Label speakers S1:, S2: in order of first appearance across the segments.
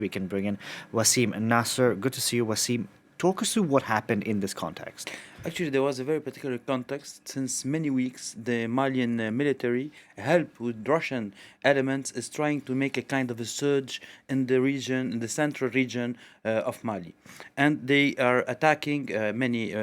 S1: We can bring in Wassim Nasr. Good to see you, Wassim. Talk us through what happened in this context.
S2: Actually, there was a very particular context. Since many weeks, the Malian military, helped with Russian elements, is trying to make a kind of a surge in the region, in the central region of Mali, and they are attacking many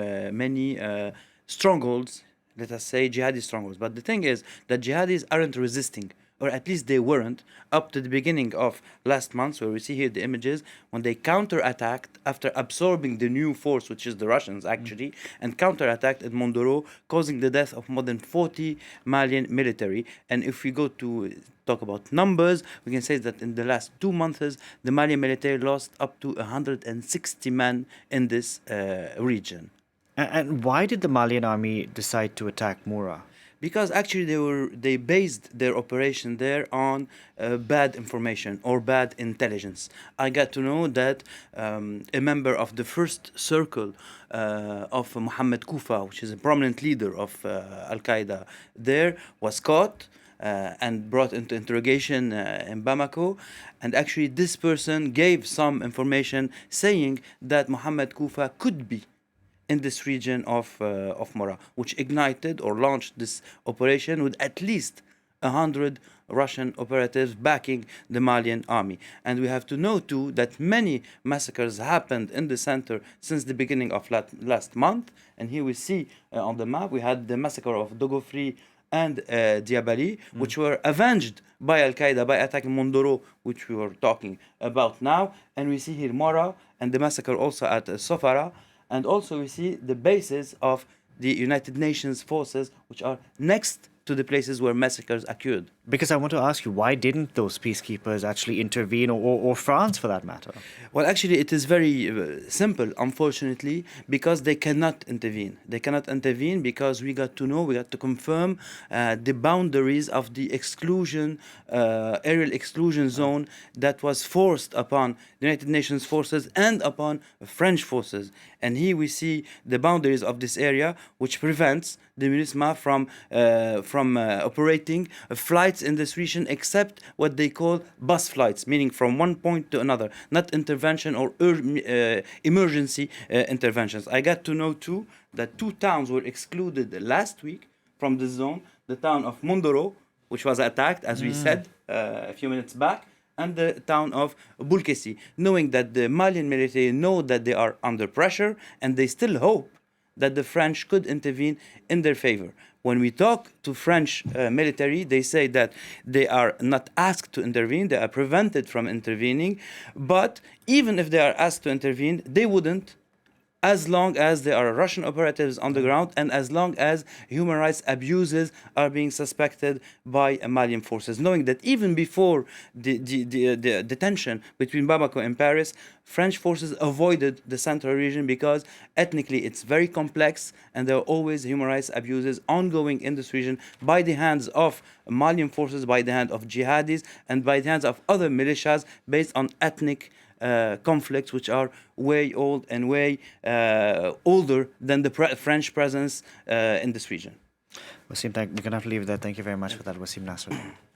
S2: strongholds. Let us say jihadi strongholds. But the thing is that jihadis aren't resisting, or at least they weren't, up to the beginning of last month, where we see here the images, when they counterattacked after absorbing the new force, which is the Russians actually, and counterattacked at Mondoro, causing the death of more than 40 Malian military. And if we go to talk about numbers, we can say that in the last 2 months, the Malian military lost up to 160 men in this region.
S1: And why did the Malian army decide to attack Moura?
S2: Because actually they based their operation there on bad information or bad intelligence. I got to know that a member of the first circle of Mohammed Kufa, which is a prominent leader of Al Qaeda, there was caught. And brought into interrogation in Bamako. And actually, this person gave some information saying that Mohammed Kufa could be in this region of Moura, which ignited or launched this operation with at least 100 Russian operatives backing the Malian army. And we have to know too that many massacres happened in the center since the beginning of last month. And here we see on the map, we had the massacre of Dogofri and Diabali, which were avenged by Al Qaeda by attacking Mondoro, which we were talking about now. And we see here Moura and the massacre also at Sofara. And also we see the bases of the United Nations forces, which are next to the places where massacres occurred.
S1: Because I want to ask you, why didn't those peacekeepers actually intervene, or France for that matter?
S2: Well, actually, it is very simple, unfortunately, because they cannot intervene. They cannot intervene because we got to confirm the boundaries of the exclusion, aerial exclusion zone that was forced upon the United Nations forces and upon French forces. And here we see the boundaries of this area, which prevents the MINUSMA from operating flights in this region, except what they call bus flights, meaning from one point to another, not intervention or emergency interventions. I got to know too that 2 towns were excluded last week from the zone: the town of Mondoro, which was attacked, as we said a few minutes back, and the town of Bulkesi, knowing that the Malian military know that they are under pressure and they still hope that the French could intervene in their favor. When we talk to French military, they say that they are not asked to intervene, they are prevented from intervening, but even if they are asked to intervene, they wouldn't, as long as there are Russian operatives on the ground and as long as human rights abuses are being suspected by Malian forces. Knowing that even before the tension between Bamako and Paris, French forces avoided the central region because ethnically it's very complex and there are always human rights abuses ongoing in this region by the hands of Malian forces, by the hand of jihadis, and by the hands of other militias based on ethnic conflicts, which are way old and way older than the French presence in this region.
S1: Wassim, we're going to have to leave it there. Thank you very much for that, Wassim Nasr.